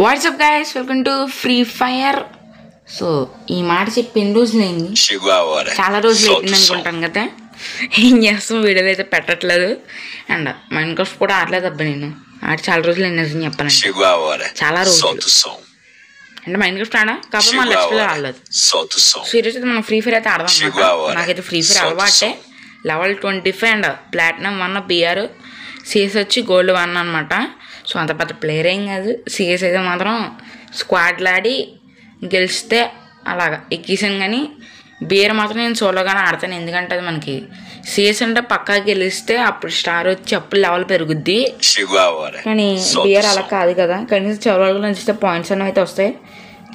WhatsApp guys, welcome to free fire. So ఈ మాట చెప్పి ఎన్ని రోజులైంది, చాలా రోజులు అయిపోయింది అనుకుంటాను కదా. ఏం చేస్తాం, వీడియోలు అయితే పెట్టట్లేదు. అండ్ మైండ్ క్రాఫ్ట్ కూడా ఆడలేదు అబ్బా. నేను చాలా రోజులు అయిన నిజం చెప్పాలంటే, చాలా రోజులు. అంటే మైండ్ క్రాఫ్ట్ ఆడా కాకపోతే మన లెఫ్ట్ లో ఆడలేదు. సీరియస్ అయితే మనం ఫ్రీ ఫైర్ అయితే ఆడదాం అన్నమాట. నాకైతే ఫ్రీ ఫైర్ అలవాటే. Level 25 and platinum 1 BR, CS వచ్చి గోల్డ్ 1 అనమాట. సో అంత పెద్ద ప్లేయర్ ఏం కాదు. సిఎస్ అయితే మాత్రం స్క్వాడ్లు ఆడి గెలిస్తే అలాగా ఎక్కేసాను, కానీ బిఆర్ మాత్రం నేను సోలోగానే ఆడతాను. ఎందుకంటే అది మనకి సిఎస్ అంటే పక్కా గెలిస్తే అప్పుడు స్టార్ వచ్చి అప్పుడు లెవెల్ పెరుగుద్ది. కానీ బిఆర్ అలా కాదు కదా, కనీసం చివరి వరకు నచ్చితే పాయింట్స్ అనేవి అయితే వస్తాయి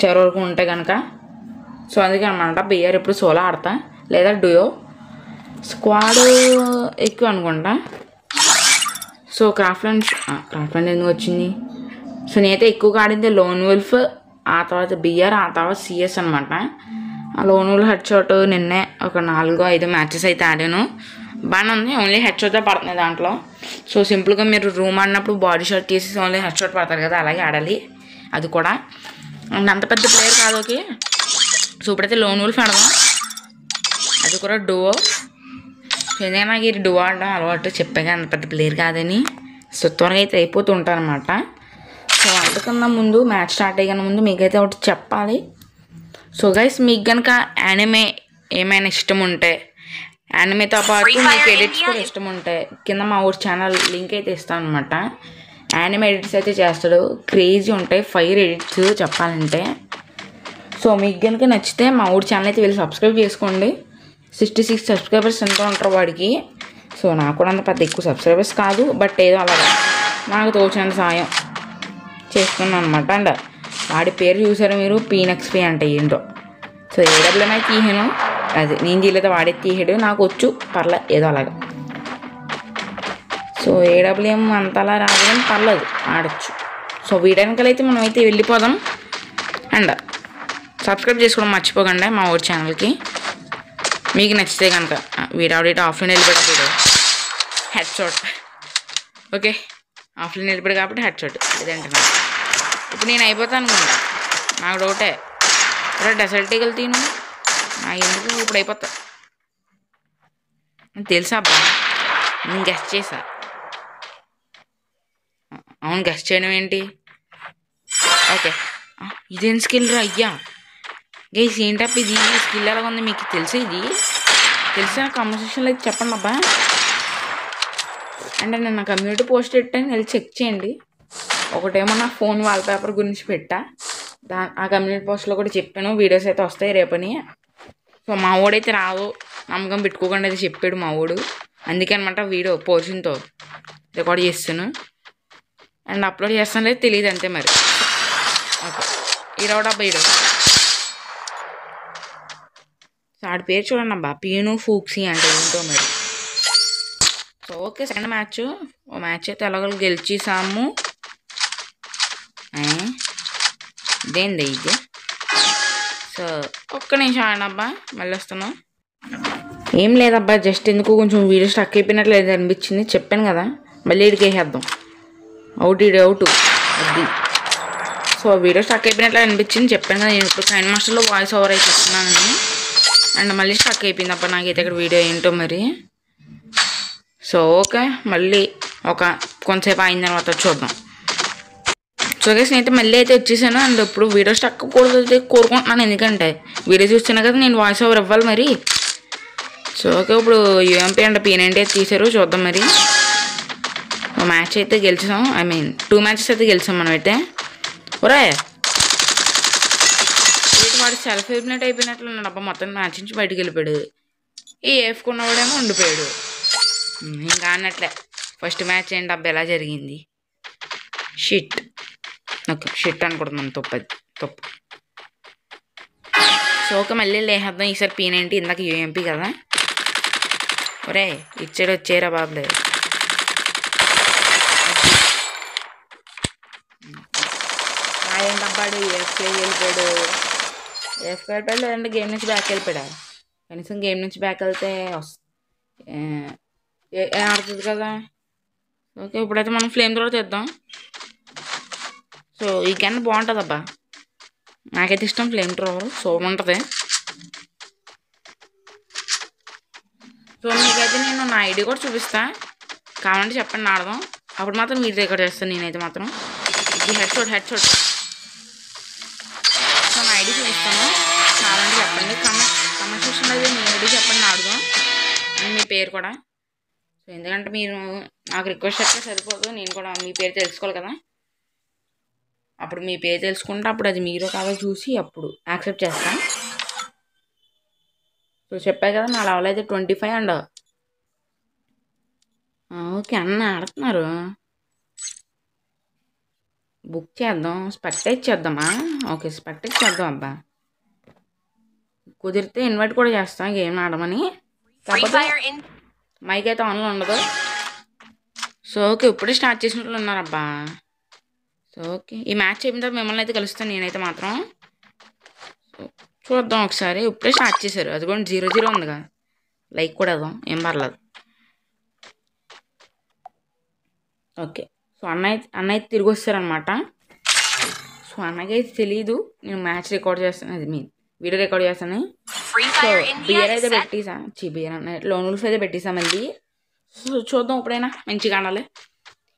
చివరి వరకు ఉంటే కనుక. సో అందుకే అనమాట బిఆర్ ఎప్పుడు సోలో ఆడతా, లేదా డ్యూయో. స్క్వాడ్ ఎక్కువ అనుకుంటా. సో క్రాఫ్ట్లాండ్ ఎందుకు వచ్చింది. సో నేనైతే ఎక్కువగా ఆడింది లోన్ వుల్ఫ్, ఆ తర్వాత బిఆర్, ఆ తర్వాత సిఎస్ అనమాట. ఆ లోన్ వుల్ఫ్ హెడ్ షాట్ నిన్నే ఒక 4-5 మ్యాచెస్ అయితే ఆడాను. బాగానే ఉంది. ఓన్లీ హెడ్ షాటే పడుతుంది దాంట్లో. సో సింపుల్గా మీరు రూమ్ ఆడినప్పుడు బాడీ షాట్ చేసి ఓన్లీ హెడ్ షాట్ పడతారు కదా, అలాగే ఆడాలి అది కూడా. అండ్ అంత పెద్ద ప్లేయర్ కాదు. ఓకే, సో ఇప్పుడైతే లోన్ వుల్ఫ్ ఆడదాం. అది కూడా డూవో. ఎందుకంటే నాకు ఇది డూవో ఆడడం అలవాటు, చెప్పాగా అంత పెద్ద ప్లేయర్ కాదని. సో త్వరగా అయితే అయిపోతూ ఉంటాను అనమాట. సో అంతకన్నా ముందు, మ్యాచ్ స్టార్ట్ అయ్యే ముందు మీకైతే ఒకటి చెప్పాలి. సో గైస్, మీకు కనుక యానిమే ఏమైనా ఇష్టం ఉంటే, యానిమేతో పాటు మీకు ఎడిట్స్ కూడా ఇష్టం ఉంటే, కింద మా ఊరి ఛానల్ లింక్ అయితే ఇస్తాను అనమాట. యానిమే ఎడిట్స్ అయితే చేస్తాడు, క్రేజీ ఉంటాయి 5 ఎడిట్స్ చెప్పాలంటే. సో మీకు కనుక నచ్చితే మా ఊరి ఛానల్ అయితే వెళ్ళి సబ్స్క్రైబ్ చేసుకోండి. 66 సబ్స్క్రైబర్స్ ఎంతో ఉంటారు వాడికి. సో నాకు కూడా అంత పెద్ద ఎక్కువ సబ్స్క్రైబర్స్ కాదు, బట్ ఏదో అలాగా నాకు తోచినంత సాయం చేస్తున్నాను అనమాట. అండ్ వాడి పేరు చూసారు మీరు, పీనక్స్పీ అంటే ఏంటో. సో ఏడబ్ల్యూఎంఐ తీసాను, అది నేను చేయలేదు, వాడే తీసాడు. నాకు వచ్చు, పర్లేదు ఏదో అలాగా. సో ఏడబ్ల్యూఎం అంతలా రాదు కానీ పర్లేదు, ఆడచ్చు. సో వీడియోకైతే మనం అయితే వెళ్ళిపోదాం. అండ్ సబ్స్క్రైబ్ చేసుకోవడం మర్చిపోకండి మా ఊరి ఛానల్కి. మీకు నచ్చితే కనుక వీడియో ఆడిట్ ఆఫ్లైన్ వెళ్ళిపోయాడు, హెడ్ షాట్. ఓకే, ఆఫ్లైన్ వెళ్ళిపోయాడు కాబట్టి హెడ్ షాట్. ఇదేంటి ఇప్పుడు నేను అయిపోతాను అనుకుంటా, నాకు డౌటే. ఇలా డెసల్ట్కి వెళ్తాను నాకు ఎందుకు, ఇప్పుడు అయిపోతా. తెలుసా అబ్బా, నేను గెస్ట్ చేసా. అవును, గెస్ట్ చేయడం ఏంటి. ఓకే, ఇదేం స్కిల్ రా అయ్యా. గైస్ ఏంటప్ప ఇది, స్కిల్ ఎలాగ ఉంది మీకు తెలుసా? ఇది తెలిసిన కాన్వర్సేషన్లో అయితే చెప్పండి అబ్బా. అంటే నేను నా కమ్యూనిటీ పోస్ట్ పెట్టాను, వెళ్ళి చెక్ చేయండి. ఒకటేమో నా ఫోన్ వాల్పేపర్ గురించి పెట్టా, ఆ కమ్యూనిటీ పోస్ట్లో కూడా చెప్పాను. వీడియోస్ అయితే వస్తాయి రేపని. సో మా వాడైతే రాదు, నమ్మకం పెట్టుకోకుండా అయితే చెప్పాడు మా వాడు. అందుకే అనమాట వీడియో పోర్షన్తో రికార్డ్ చేస్తాను అండ్ అప్లోడ్ చేస్తాను లేదు తెలియదు అంతే మరి. ఓకే, ఈరోడబ్బా ఈడో. సో ఆడి పేరు చూడండి అబ్బా, పీను ఫూక్సీ అంటే ఏంటో మరి. So okay, second match. ఓ మ్యాచ్ అయితే ఎలాగో గెలిచేసాము. ఇదేంది ఇది. సో ఒక్క నిమిషం ఆడబ్బా, మళ్ళీ వస్తున్నాం. ఏం లేదబ్బా, జస్ట్ ఎందుకు కొంచెం వీడియో స్టక్ అయిపోయినట్లు ఏదో అనిపించింది. చెప్పాను కదా, మళ్ళీ ఇడికి వేసేద్దాం. అవుట్ అది. సో వీడియో స్టక్ అయిపోయినట్లు అనిపించింది, చెప్పాను కదా. నేను ఇప్పుడు కైన్ మాస్టర్లో వాయిస్ ఓవర్ అయితే ఇస్తున్నాను అండ్ మళ్ళీ స్టక్ అయిపోయింది అబ్బా నాకైతే ఇక్కడ వీడియో ఏంటో మరి. సో ఓకే, మళ్ళీ కొంతసేపు అయిన తర్వాత చూద్దాం. సో గైస్ నేనైతే మళ్ళీ అయితే వచ్చేసాను. అండ్ ఇప్పుడు వీడియో స్టక్ కూడా కోరుకుంటున్నాను, ఎందుకంటే వీడియో చూస్తున్నా కదా, నేను వాయిస్ ఓవర్ ఇవ్వాలి మరి. సో ఓకే, ఇప్పుడు యూఎంపీ అండ్ P90 అయితే తీసారు, చూద్దాం మరి. మ్యాచ్ అయితే గెలిచాం, 2 మ్యాచెస్ అయితే గెలిచాం మనం అయితే. ఒరే వాడు సెల్ఫ్ ఎలిమినేట్ అయిపోయినట్లున్నాడు అబ్బా, మొత్తం మ్యాచ్ నుంచి బయటకు వెళ్ళిపోయాడు. ఈ ఏఫ్కున్నవాడేమో ఉండిపోయాడు. ఇంకా అన్నట్లే ఫస్ట్ మ్యాచ్ ఏంటి అబ్బా ఎలా జరిగింది. షిట్. ఓకే, షిట్ అనుకుంటున్నాను, తప్పు. సో ఓకే, మళ్ళీ లేసేద్దాం ఈసారి P90. ఇందాక యూఎంపీ కదా. ఒరే ఇచ్చాడు, వచ్చేరా బాబులే. ఏంటబ్బాడు ఎఫ్కే వెళ్ళిపోయాడు, లేదంటే గేమ్ నుంచి బ్యాక్ వెళ్ళిపోయాడు. కనీసం గేమ్ నుంచి బ్యాక్ వెళ్తే ఆడుతుంది కదా. ఓకే, ఇప్పుడైతే మనం ఫ్లేమ్ త్రో తెద్దాం. సో ఈ గన్ బాగుంటుంది అబ్బా, నాకైతే ఇష్టం. ఫ్లేమ్ థ్రోవర్ సూపర్ ఉంటుంది. సో మీకైతే నేను నా ఐడి కూడా చూపిస్తా, కావాలంటే చెప్పండి ఆడదాం. అప్పుడు మాత్రం మీరు రికార్డ్ చేస్తాను నేనైతే మాత్రం. ఇది హెడ్ షాట్. సో నా ఐడి చూపిస్తాను, కావాలంటే చెప్పండి. కమెంట్ సెక్షన్లో అయితే మీ ఐడి చెప్పండి ఆడదాం, అండ్ మీ పేరు కూడా. సో ఎందుకంటే మీరు నాకు రిక్వెస్ట్ చేస్తే సరిపోదు, నేను కూడా మీ పేరు తెలుసుకోవాలి కదా. అప్పుడు మీ పేరు తెలుసుకుంటే అప్పుడు అది మీరు కాదో చూసి అప్పుడు యాక్సెప్ట్ చేస్తాను. సో చెప్పాయి కదా నా లెవెల్ అయితే 25 అండ్ ఓకే అన్న ఆడుతున్నారు. బుక్ చేద్దాం, స్పెక్టేట్ చేద్దామా? ఓకే స్పెక్టేట్ చేద్దాం అబ్బా. కుదిరితే ఇన్వైట్ కూడా చేస్తాం గేమ్ ఆడమని, కాకపోతే మైక్ అయితే ఆన్లో ఉండదు. సో ఓకే ఇప్పుడే స్టార్ట్ చేసినట్లు ఉన్నారబ్బా. సో ఓకే ఈ మ్యాచ్ అయిన తర్వాత మిమ్మల్ని అయితే కలుస్తాను నేనైతే మాత్రం. సో చూద్దాం ఒకసారి, ఇప్పుడే స్టార్ట్ చేశారు, అది కూడా 0-0 ఉందిగా. లైక్ కూడా ఇద్దాం, ఏం పర్లేదు. ఓకే సో అన్నయ్య తిరిగి వస్తారనమాట. సో అన్నకైతే తెలీదు నేను మ్యాచ్ రికార్డ్ చేస్తాను, అది వీడియో రికార్డ్ చేస్తాను. సో బియర్ అయితే పెట్టేసా, బియర్ అన్న లోన్ ఉల్ఫ్ అయితే పెట్టేసా మళ్ళీ. సో చూద్దాం ఇప్పుడైనా మంచిగా ఆడాలి,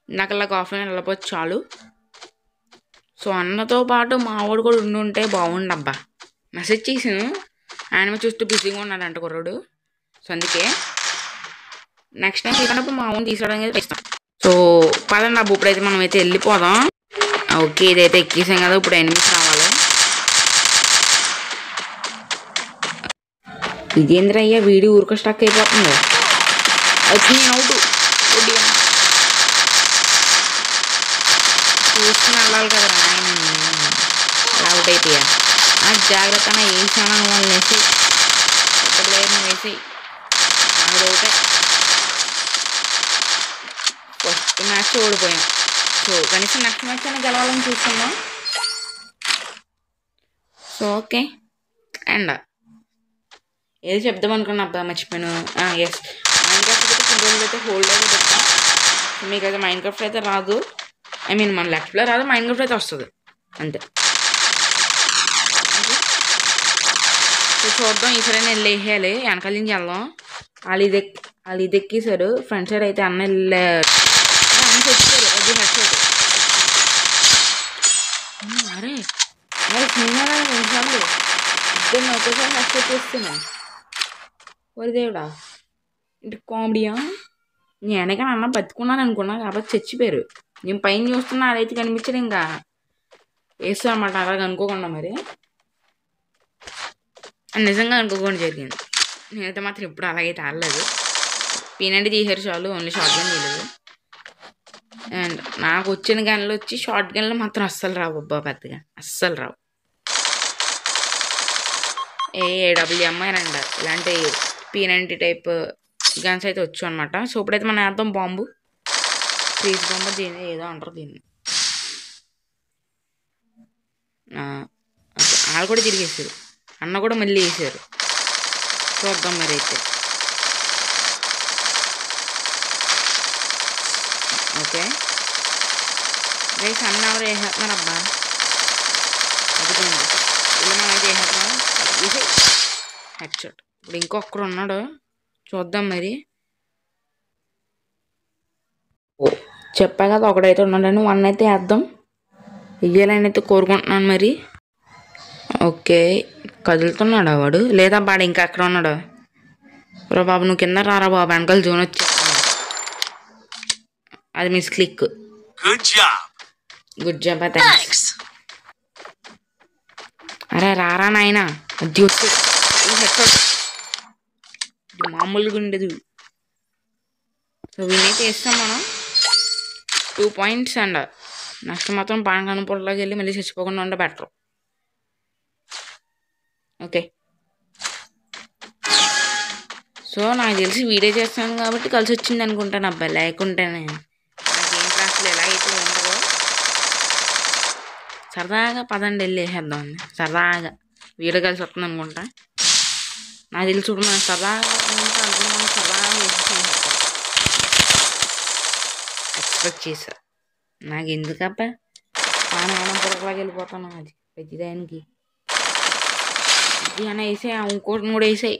ఇందాకలాగా ఆఫ్లైన్ వెళ్ళకపోతే చాలు. సో అన్నతో పాటు మా వాడు కూడా ఉంటే బాగుండబ్బా. మెసేజ్ చేసాను, ఆయన చూస్తూ బిజీగా ఉన్నాడంట కుర్రాడు. సో అందుకే నెక్స్ట్ టైం తీసుకున్నప్పుడు మా ఊరిని తీసుకోవడానికి అయితే ఇస్తాం. సో పదండి అబ్బు ఇప్పుడైతే మనం అయితే వెళ్ళిపోదాం. ఓకే ఇదైతే ఎక్కేసాం కదా, ఇప్పుడు ఎనిమిస్ రావాలి. ఇదేంద్ర అయ్యా వీడియో ఊరిక స్టక్ అయిపోతుంది. వచ్చి నేను అవుట్ చూసుకుని వెళ్ళాలి కదా ఆయన, అవుట్ అయిపోయా. జాగ్రత్త వేసాను వాళ్ళని వేసి ఒక ప్లేయర్ని వేసి అది ఒకటే. ఫస్ట్ మ్యాచ్ ఓడిపోయాం. సో కనీసం నెక్స్ట్ మ్యాచ్ అయినా గెలవాలని చూస్తున్నాం. సో ఓకే అండ్ ఏది చెప్దాం అనుకున్నా అబ్బా మర్చిపోయాను. ఎస్ మైండ్ క్రాఫ్ట్ అయితే కొన్ని రోజులు అయితే హోల్డ్ అయితే పెట్టాం. సో మీకు అయితే మైండ్ క్రాఫ్ట్ అయితే రాదు, ఐ మీన్ మన లెఫ్ట్లో రాదు, మైండ్ క్రాఫ్ట్ అయితే వస్తుంది అంతే. సో చూద్దాం ఈసారి నేను వెళ్ళేయాలి, వెనకాల నుంచి వెళ్దాం. వాళ్ళు ఇది ఎక్కేసారు, ఫ్రంట్ సైడ్ అయితే అన్న వెళ్ళారు, అన్న తెచ్చారు. అది హెడ్ షాట్. అరే అరే సినిమా రెండుసార్లు ఇద్దరు ఒకేసారి హెడ్ షాట్ చేస్తున్నా. ఒరి దేవుడా ఇంటి కామెడీయా. నేను వెనకని అన్న బతుకున్నాను అనుకున్నా, కాబట్టి చచ్చిపోయారు. నేను పైన చూస్తున్నా అదైతే కనిపించదు, ఇంకా వేస్తాను అన్నమాట అలాగ అనుకోకుండా. మరి నిజంగా అనుకోకుండా జరిగింది. నేనైతే మాత్రం ఇప్పుడు అలాగైతే ఆడలేదు. పీనండి తీసారు చాలు, ఓన్లీ షార్ట్ గన్ తీయలేదు. అండ్ నాకు వచ్చిన గన్లు వచ్చి షార్ట్ గన్లు మాత్రం అస్సలు రావు అబ్బా, పెద్దగా అస్సలు రావు. AWM అండ్ ఇలాంటి P90 టైప్ గన్స్ అయితే వచ్చు అనమాట. సో ఇప్పుడైతే మనం వేద్దాం బాంబు, ఫ్రీజ్ బాంబు దీన్ని ఏదో అంటారు దీన్ని. వాళ్ళు కూడా తిరిగేసారు, అన్న కూడా మళ్ళీ వేసారు. చూద్దాం మరి అయితే. ఓకే రైస్ అన్న ఎవరు వేసేస్తున్నారు అబ్బా, అదిగోండి ఇలా మనం అయితే వేసేస్తున్నాం. ఇది హెడ్ షాట్. ఇప్పుడు ఇంకొకరు ఉన్నాడు, చూద్దాం మరి. చెప్పా కదా ఒకడైతే ఉన్నాడని, వన్ అయితే వేద్దాం, వెయ్యాలని అయితే కోరుకుంటున్నాను మరి. ఓకే కదులుతున్నాడా వాడు, లేదా వాడు ఇంకా అక్కడ ఉన్నాడు. రా బాబు నువ్వు కింద రారా బాబు, వెనకాల జోన్ వచ్చి అది miss click. Good job thanks. అరే రారా నాయన, అది వచ్చి మామూలుగా ఉండదు. సో వీనైతే వేస్తాం మనం 2 పాయింట్స్ అండ్ నెక్స్ట్ మాత్రం పానకానపూర్లోకి వెళ్ళి మళ్ళీ చచ్చిపోకుండా ఉండే బెటర్. ఓకే సో నాకు తెలిసి వీడియో చేస్తాను కాబట్టి కలిసి వచ్చింది అనుకుంటాను అబ్బాయి, లేకుంటేనే నాకేం క్లాసులు ఎలాగైతే ఉండదో. సరదాగా పదండి వెళ్ళి వేసేద్దాం, సరదాగా వీడియో కలిసి వస్తుంది అనుకుంటా. నాకు తెలిసి చూడు మనం సరదాగా అనుకున్నాం, సరదాగా ఎక్స్పెక్ట్ చేశా. నాకు ఎందుకబ్బా పానగానం పొరకలాగా వెళ్ళిపోతాను అది ప్రతిదానికి. ఇది అన్న వేసాయి, ఇంకోటి కూడా వేసాయి.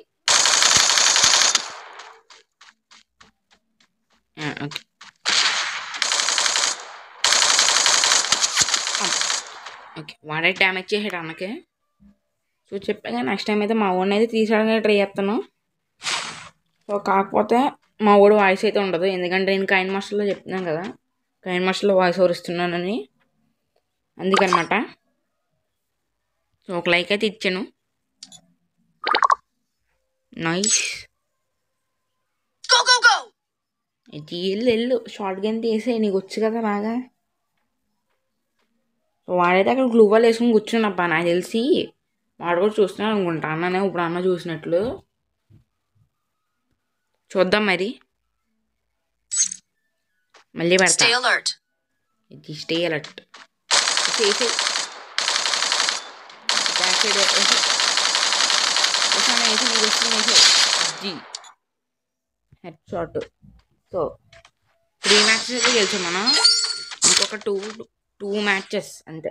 ఓకే ఓకే, వాడే డ్యామేజ్ చేసాడు అన్నకి. సో చెప్పాగా నెక్స్ట్ టైం అయితే మా వాడిని అయితే తీసేయడానికి ట్రై చేస్తాను. సో కాకపోతే మా వాడు వాయిస్ అయితే ఉండదు, ఎందుకంటే నేను కైన్ మాస్టర్లో చెప్తున్నాను కదా, కైన్ మాస్టర్లో వాయిస్ ఓవర్ ఇస్తున్నానని, అందుకనమాట. సో ఒక లైక్ అయితే ఇచ్చాను. నైస్. వెళ్ళు షార్ట్ గన్ తీసే, నీకు వచ్చు కదా బాగా. సో వాడైతే అక్కడ గ్లూ వాల్ వేసుకుని కూర్చున్నప్ప, నాకు తెలిసి వాడు కూడా చూస్తున్నాడు అనుకుంటా అన్ననే, ఇప్పుడు అన్న చూసినట్లు. చూద్దాం మరి, మళ్ళీ పెడతా. ఇది stay alert. Head shot. So 3 matches అయితే గెలిచాం మనం, ఇంకొక టూ మ్యాచెస్ అంతే.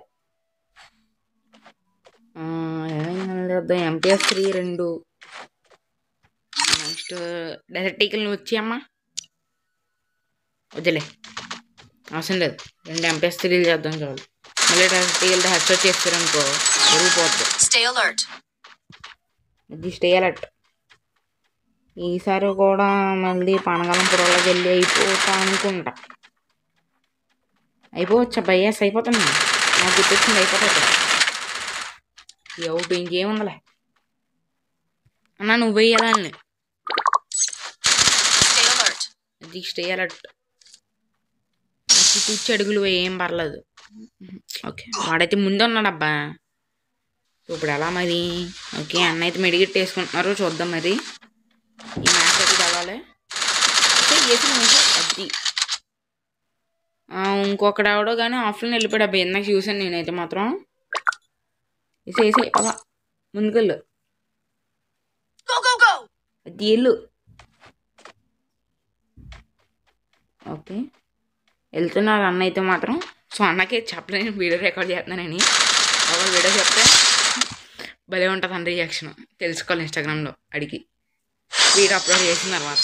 ఏమైంది MTF 3 2. నెక్స్ట్ డైరెక్ట్ ఈకల్ నువ్వు వచ్చాయమ్మా, వద్దులే అవసరం లేదు, 2 MTF 3 చేద్దాం చాలు. మళ్ళీ డైరెక్ట్ ఈకల్ హెడ్ షాట్ చేస్తారనుకో పెరిగిపోద్ది. ఇది స్టే అలర్ట్. ఈసారి కూడా మళ్ళీ పానగాలం పొరలోకి వెళ్ళి అయిపోతా అనుకుంటా. అయిపోవచ్చా బయ్యాస్? అయిపోతాను, నాకు గుర్తొచ్చింది అయిపోతా. అవుట్ ఇంకేముందలే అన్నా, నువ్వు వేయాలని. అది స్టే అలర్ట్. కూర్చి అడుగులు ఏం పర్లేదు. ఓకే వాడైతే ముందు ఉన్నాడు అబ్బా. సో ఇప్పుడు ఎలా మరి? ఓకే అన్న అయితే మెడికెట్ వేసుకుంటున్నారు, చూద్దాం మరి. ఈ మ్యాచ్ అయితే కావాలి. అది ఇంకొకటి ఆవిడ కానీ ఆఫ్లైన్ వెళ్ళిపోయాడు అబ్బాయి, ఇందాక చూసాను నేనైతే మాత్రం. వేసే అలా ముందుకెళ్ళు, అది వెళ్ళు. ఓకే వెళ్తున్నారు అన్న అయితే మాత్రం. సో అన్నకి చెప్పలేని వీడియో రికార్డ్ చేస్తున్నానని, ఒకవేళ వీడియో చెప్తే భలే ఉంటుంది అన్న రియాక్షన్, తెలుసుకోవాలి ఇన్స్టాగ్రామ్లో అడిగి వీడియో అప్లోడ్ చేసిన తర్వాత.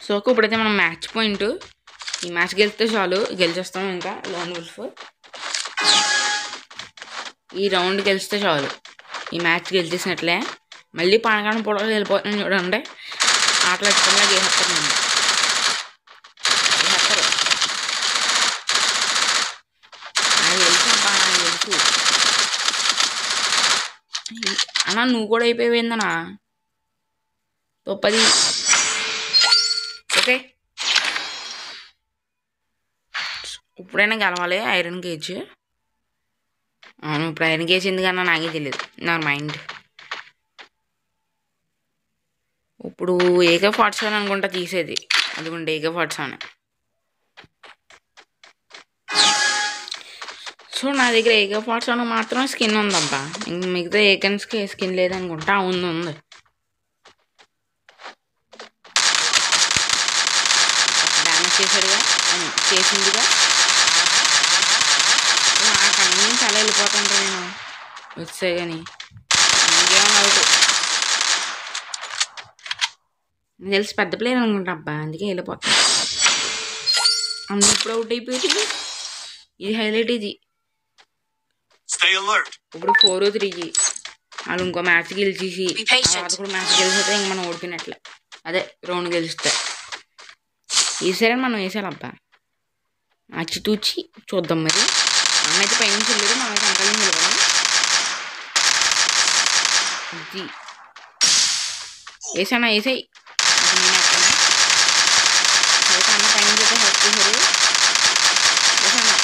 సో ఇప్పుడైతే మనం మ్యాచ్ పాయింట్, ఈ మ్యాచ్ గెలిస్తే చాలు, గెలిచేస్తాం. ఇంకా లోన్ వుల్ఫ్ ఈ రౌండ్ గెలిస్తే చాలు, ఈ మ్యాచ్ గెలిచేసినట్లే. మళ్ళీ పానగానం పొడవలు వెళ్ళిపోతున్నాను చూడండి, ఆటలు వచ్చేలా గేసేస్తారు నన్ను. నాకు తెలుసు అబ్బా, నాకు తెలుసు అన్నా. నువ్వు కూడా అయిపోయిందనా తొప్పది. ఓకే ఇప్పుడైనా గెలవాలి ఐరన్ కేజ్. అవును ఇప్పుడు ఐరన్ కేజ్ ఎందుకన్నా నాకే తెలియదు, నా మైండ్. ఇప్పుడు AK-47 అనుకుంటా తీసేది, అదిగుంటే AK-47. సో నా దగ్గర AK-47 మాత్రం స్కిన్ ఉందబ్బా, ఇంక మిగతా ఏ గన్స్కి స్కిన్ లేదనుకుంటా. ఉంది డ్యామేజ్ చేశాడుగా, చేసిందిగా. నాకు అన్ని నుంచి అలా వెళ్ళిపోతాను నేను వచ్చే, కానీ ఇంకేమన్నా అవుట్ తెలిసి పెద్ద ప్లేయర్ అనుకుంటా అబ్బా, అందుకే వెళ్ళిపోతాను. అన్న ఇప్పుడు అవుట్ అయిపోయింది, ఇది హైలైట్. ఇది ఇప్పుడు 4-3 వాళ్ళు ఇంకో మ్యాచ్ గెలిచేసి తర్వాత కూడా మ్యాచ్ గెలిచితే ఇంక మనం ఓడిపోయినట్లే, అదే రౌండ్ గెలిస్తే. ఈసారి మనం వేసాలబ్బా, అచ్చి తూచి చూద్దాం మరి. అన్న అయితే పైనుంచి వెళ్ళాడు, మనమైతే వెనకాల నుంచి వెళ్ళిపోదాం. ఇది వేసానా? వేసాయి. నేను ఎక్కడా అయితే అన్న పైనుంచి అయితే హెల్ప్ చేశారు. వేసానా?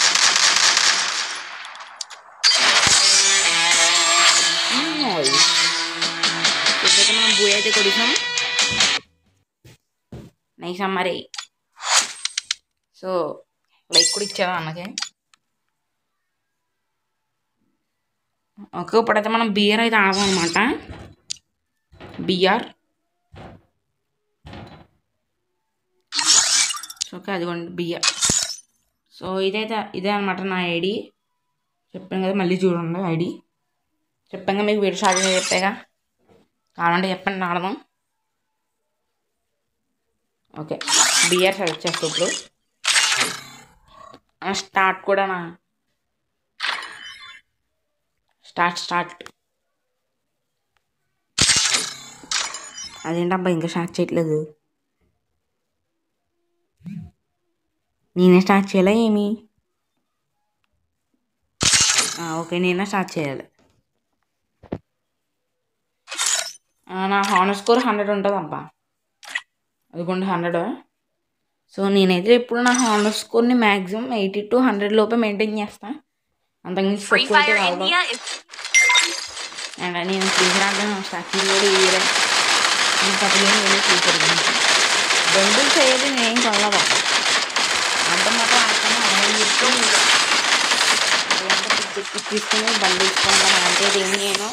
ఇప్పుడైతే మనం బూయ్ అయితే కొడిసాం. నైస్ మరి. సో లైక్ కూడా ఇచ్చావా అన్నకి? ఓకే ఇప్పుడైతే మనం బియర్ అయితే ఆడదాం అనమాట. బిఆర్ ఓకే అదిగోండి బియర్. సో ఇదే అనమాట నా ఐడి. చెప్పాను కదా, మళ్ళీ చూడండి ఐడి. చెప్పాక మీకు వీడియో స్టార్ట్ చెప్పాగా, కావాలంటే చెప్పండి ఆడదాం. ఓకే, బిఆర్ సెలెక్ట్ చేస్తా ఇప్పుడు. స్టార్ట్ కూడానా? స్టార్ట్. అదేంటబ్బా ఇంకా స్టార్ట్ చేయట్లేదు? నేనే స్టార్ట్ చేయాలా ఏమి? ఓకే, నేనే స్టార్ట్ చేయాలి. నా హానర్ స్కోర్ 100 ఉంటుంది అబ్బా. అదిగోండి 100. సో నేనైతే ఎప్పుడు నా హానర్ స్కోర్ని మ్యాక్సిమం 80 to 100 లోపే మెయింటైన్ చేస్తాను. అంతకుమించి తక్కువ అయితే కాదు. అండ్ నేను ఫ్రీఫైర్ ఆడడం స్టార్టింగ్ కూడా ఇయ్యలే. నేను తప్పలేని వెళ్ళి ఫ్రీఫైర్ బండిల్స్ అయ్యేది నేనేం కొనలేవా. అంత మాత్రం ఆడతాను. అలాగే చెప్పి తీసుకుని బండిల్స్ కొనడం అలాంటిది ఏమి నేను.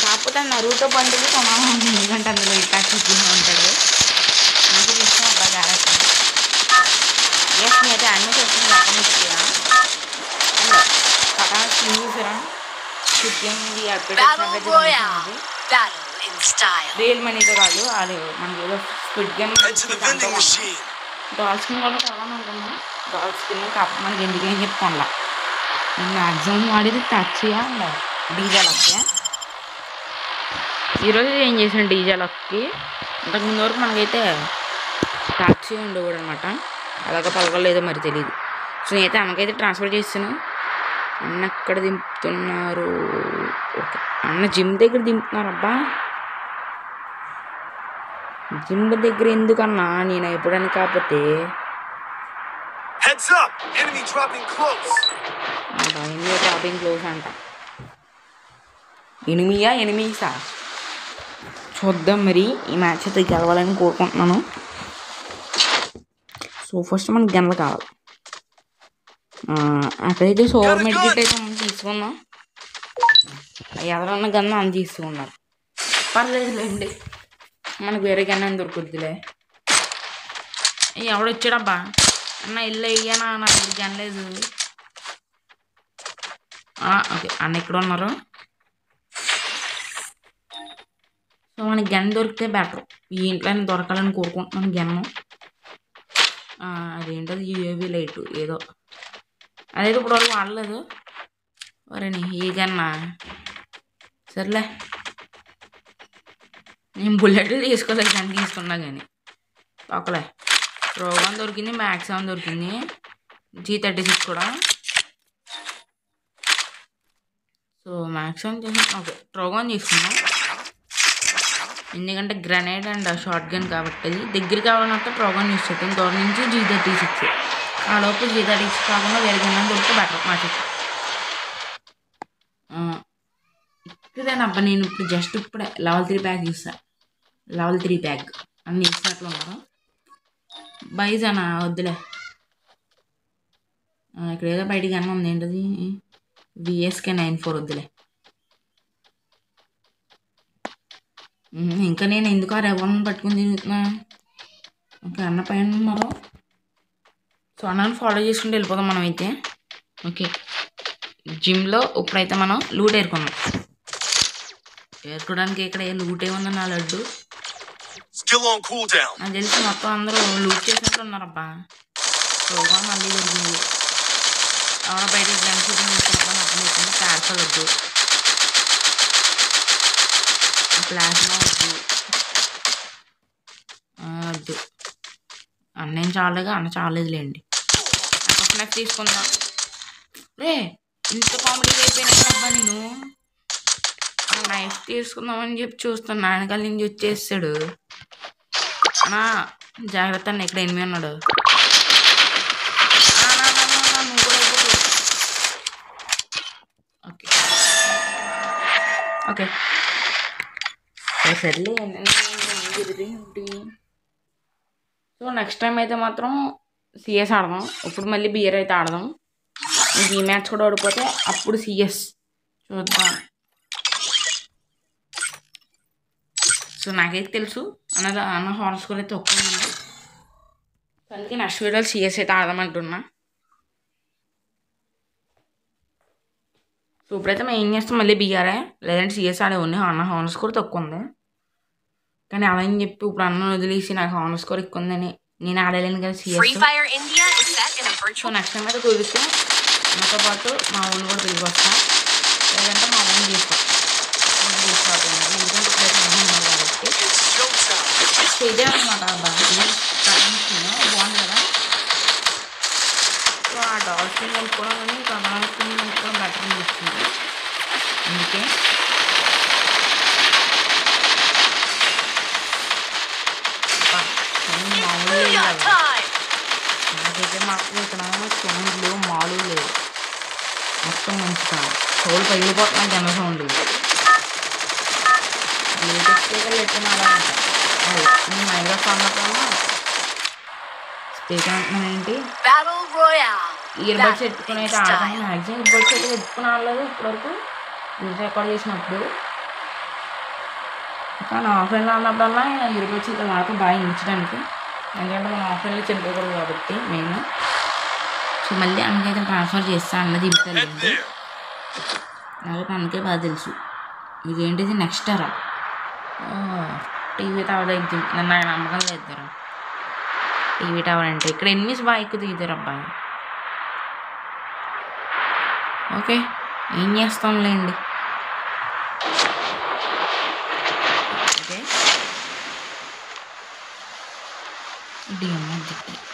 కాకపోతే నరుటో బండిలు కొనాలి, ఎందుకంటే అందులో ఇటాక్ ఉంటాడు. నాకు ఇష్టం అబ్బా క్యారెక్టర్. ఎస్ నేనైతే అన్నీ చేస్తాను. రకం ఇచ్చేదా అండ్ కథా స్కిన్ చూసారా? స్క్విడ్ గేమ్ రియల్ మనీతో కాదు, అది మనకి ఏదో స్క్విడ్ గేమ్ డాల్ స్కిన్ కూడా కావాలనుకున్నాను. డాల్ స్కిన్ కాకపోతే మనకి ఎందుకేం చెప్పుకోండి. నేను మ్యాక్సిమం వాడేది టచ్గా అండ్ డీజే లక్కి. ఈరోజు ఏం చేసాను డీజే లక్కి. ఇంతకుముందు వరకు మనకైతే టచ్ ఉండేవాడు అనమాట. అలాగ పలకలేదో మరి తెలియదు. సో నేనైతే అన్నకైతే ట్రాన్స్ఫర్ చేస్తాను. అన్న ఎక్కడ దింపుతున్నారు? ఓకే, అన్న జిమ్ దగ్గర దింపుతున్నారు. అబ్బా జిమ్ దగ్గర ఎందుకన్నా? నేను ఎప్పుడని కాకపోతే ఎనిమీ డ్రాపింగ్ క్లోజ్ అంట. ఎనిమీసా చూద్దాం. మరి ఈ మ్యాచ్ అయితే గెలవాలని కోరుకుంటున్నాను. సో ఫస్ట్ మనకి గన్లు కావాలి. అక్కడైతే సోవర్ మెడికెట్ అయితే మనం తీసుకుందాం. ఎవరన్నా గన్న అని తీసుకున్నారు, పర్లేదులేండి. మనకు వేరే గన్న దొరుకుద్దిలే. ఎవడొచ్చాడబ్బా? అన్న ఇల్లు అయ్యానా? నాకు గనలేదు. ఓకే, అన్న ఇక్కడ ఉన్నారు. సో మనకి గన్ దొరికితే బెటర్. ఈ ఇంట్లో దొరకాలని కోరుకుంటున్నాను గన్ను. అదేంటది యూఏవీ లైట్ ఏదో, అదైతే ఇప్పుడు వరకు వాడలేదు. వరేని ఈ గన్నా సర్లే. నేను బుల్లెట్లు తీసుకోలేదు, గన్ తీసుకున్నా కానీ ఒకలే. ట్రోగాన్ దొరికింది, మ్యాక్సిమం దొరికింది, G36 కూడా. సో మ్యాక్సిమం చేసి ఓకే ట్రోగాన్ తీసుకున్నాం. ఎందుకంటే గ్రనేడ్ అండ్ షార్ట్ గన్ కాబట్టి దగ్గర కావాలంటే ట్రోగాన్ యూస్ చేస్తాం. దూరం నుంచి G36. ఆ లోపు G36 కాకుండా వేరే గన్ దొరికితే బెటర్ మా చెప్పి. ఇక్కడేనబ్బా నేను ఇప్పుడు జస్ట్ ఇప్పుడే లెవెల్ 3 ప్యాక్ చూస్తాను. లెవెల్ 3 ప్యాక్ అన్నీ ఇచ్చినట్లు ఉన్నారు. బైజానా వద్దులే. ఇక్కడ ఏదో బయటికి అన్న ఉంది, ఏంటది VSK 94 వద్దులే. ఇంకా నేను ఎందుకు ఆ రెవెన్ పట్టుకుని తిరుగుతున్నా? ఓకే, అన్న పైన ఉన్నారు. సో అన్నను ఫాలో చేసుకుంటూ వెళ్ళిపోదాం మనం అయితే. ఓకే, జిమ్లో ఇప్పుడైతే మనం లూట్ ఏరుకున్నాం. ఏరుకోవడానికి ఇక్కడ ఏ లూట్ ఏముంది నా లడ్డు? నాకు తెలిసి మొత్తం అందరూ లూట్ చేసినట్లు ఉన్నారబ్బా. ప్రోగా మళ్ళీ దొరికింది. ఎవరో బయట గన్ షూటింగ్ తీసుకుంటామని అర్థం అవుతుంది. క్యాన్సల్ వద్దు, ప్లాస్మా వద్దు, వద్దు. అన్నేం చాలేగా, అన్న చాలేదులేండి. నెక్స్ట్ తీసుకుందా రే. ఇంత కామెడీ అయిపోయినా నేను నైఫ్ తీసుకుందామని చెప్పి చూస్తున్నా, వెనకాల నుంచి వచ్చేసాడు. అన్నా జాగ్రత్త అన్న, ఇక్కడ ఎనిమిది ఉన్నాడు. నువ్వు కూడా అయిపోతు. ఓకే ఓకే సర్లే. సో నెక్స్ట్ టైం అయితే మాత్రం CS ఆడదాం. ఇప్పుడు మళ్ళీ బియర్ అయితే ఆడదాం. ఇంక ఈ మ్యాచ్ కూడా ఓడిపోతే అప్పుడు CS చూద్దాం. సో నాకైతే తెలుసు అన్న హానర్ స్కోర్ అయితే ఒక్క ఉంది. అందుకే నెక్స్ట్ వీడియోలో CS అయితే ఆడదామంటున్నా. సో ఇప్పుడైతే మేము ఏం చేస్తాం, మళ్ళీ బీఆర్ఏ లేదంటే సిఎస్ ఆడేవాడిని. హానర్ స్కోర్ తక్కువ ఉంది, కానీ అలా అని చెప్పి ఇప్పుడు అన్న వదిలేసి నాకు హానర్ స్కోర్ ఎక్కువ ఉందని నేను ఆడలేను కదా సిఎస్. సో నెక్స్ట్ టైం అయితే కుదిరితే నాతో పాటు మా ఊరిని కూడా తిరిగి వస్తా, లేదంటే మా ఊరిని తీసుకోవాలి. ఎందుకంటే ఇప్పుడైతే అన్నీ కాబట్టి. సో ఇదే అనమాట బాగుంది కదా. సో ఆ డాల్ఫిన్ కొనుక్కోవడం కానీ డాల్ఫిన్ కొనుక్కోవడం బెటర్ అనిపిస్తుంది. అందుకే మామూలు నాకైతే మాకు ఇక్కడ సౌండ్లు మాలు లేదు, మొత్తం మంచిగా సౌండ్ పగిలిపోతున్నాయి. జన సౌండ్ లేటెస్ట్ స్పీకర్లు ఎట్టిన అలా నేను మైక్రోఫోన్ అన్నప్పుడు స్పీకర్ అంటున్నాను ఏంటి, ఇయర్ బడ్స్ పెట్టుకుని అయితే ఆడతాను. మ్యాక్సిమం ఇయర్ బడ్స్ అయితే పెట్టుకుని ఆడలేదు ఇప్పటివరకు రికార్డ్ చేసినప్పుడు. కానీ ఆఫ్లైన్లో అన్నప్పుడల్లా ఇయర్ బడ్స్ అయితే వాడతాం బాగా వినిపించడానికి, ఎందుకంటే మనం ఆఫ్లైన్లో చెప్పుకోకూడదు కాబట్టి మెయిన్. సో మళ్ళీ అందుకైతే ట్రాన్స్ఫర్ చేస్తా అన్నది ఇబ్బంది నాకు, అందుకే బాగా తెలుసు. ఇదేంటిది నెక్స్ట్ రా టీవీ టవర్ దగ్గర నన్ను నాకు నమ్మకం లేదు. టీవీ టవర్ అంటే ఇక్కడ ఎనిమిస్ బాగా ఎక్కువ దిగుతారు అబ్బాయి. ఓకే ఏం చేస్తాంలేండి. ఓకే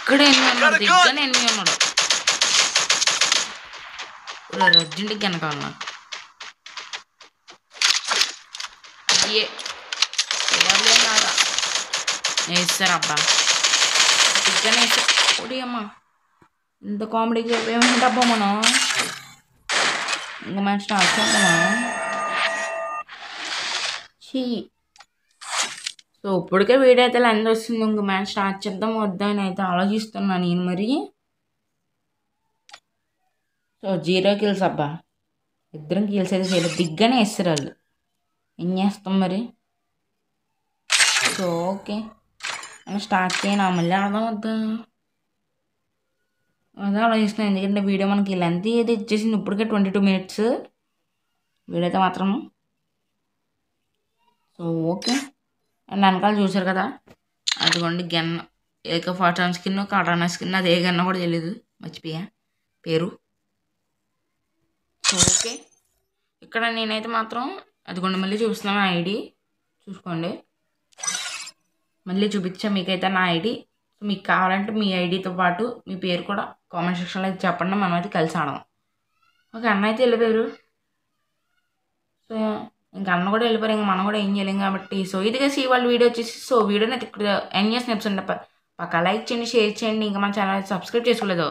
ఇక్కడ ఎనిమిది ఉన్నాడు, దగ్గర ఎనిమిది ఉన్నాడు. ఇప్పుడు అర్జెంట్కి వెనకాల నాకు వేస్తారు అబ్బా, దగ్గరనే వేస్తారు. ఓడి అమ్మ ఇంత కామెడీకి ఏమంటే అబ్బా మనం ఇంకా మంచి స్టార్ట్ చేద్దామా. సో ఇప్పటికే వీడియో అయితే లెంత్ వస్తుంది, ఇంక మ్యాచ్ స్టార్ట్ చేద్దాం వద్దా అని అయితే ఆలోచిస్తున్నాను నేను మరి. సో 0 కిల్స్ అబ్బా, ఇద్దరం కిల్స్ అయితే చేయలేదు, దిగ్గానే వేస్తారు వాళ్ళు. ఏం చేస్తాం మరి. సో ఓకే స్టార్ట్ చేయనా, మళ్ళీ ఆడదాం వద్దా అదే ఆలోచిస్తున్నాను. ఎందుకంటే వీడియో మనకి లెంత్ ఏది ఇచ్చేసింది ఇప్పటికే 22 minutes వీడియో అయితే మాత్రం. సో ఓకే అండ్ వెనకాల చూసారు కదా, అదిగోండి గన్ AK-47 స్కిన్, కటానా స్కిన్, అది ఏ గన్న కూడా తెలియదు, మర్చిపోయా పేరు. సో ఓకే ఇక్కడ నేనైతే మాత్రం అదిగోండి మళ్ళీ చూస్తున్నాను ఐడి చూసుకోండి, మళ్ళీ చూపించా మీకైతే నా ఐడి. మీకు కావాలంటే మీ ఐడితో పాటు మీ పేరు కూడా కామెంట్ సెక్షన్లో అయితే చెప్పండి, మనం అయితే కలిసి ఆడదాం. ఓకే అన్న అయితే వెళ్ళిపోయారు. సో ఇంకా అన్న కూడా వెళ్ళిపోయారు, ఇంకా మనం కూడా ఏం చేయలేం కాబట్టి. సో ఇదిగా వాళ్ళ వీడియో వచ్చేసి, సో వీడియోని అయితే ఇక్కడ ఎండ్ చేసిన ఎపిసోడ్ పక్క లైక్ చేయండి, షేర్ చేయండి, ఇంకా మన ఛానల్ సబ్స్క్రైబ్ చేసుకోలేదు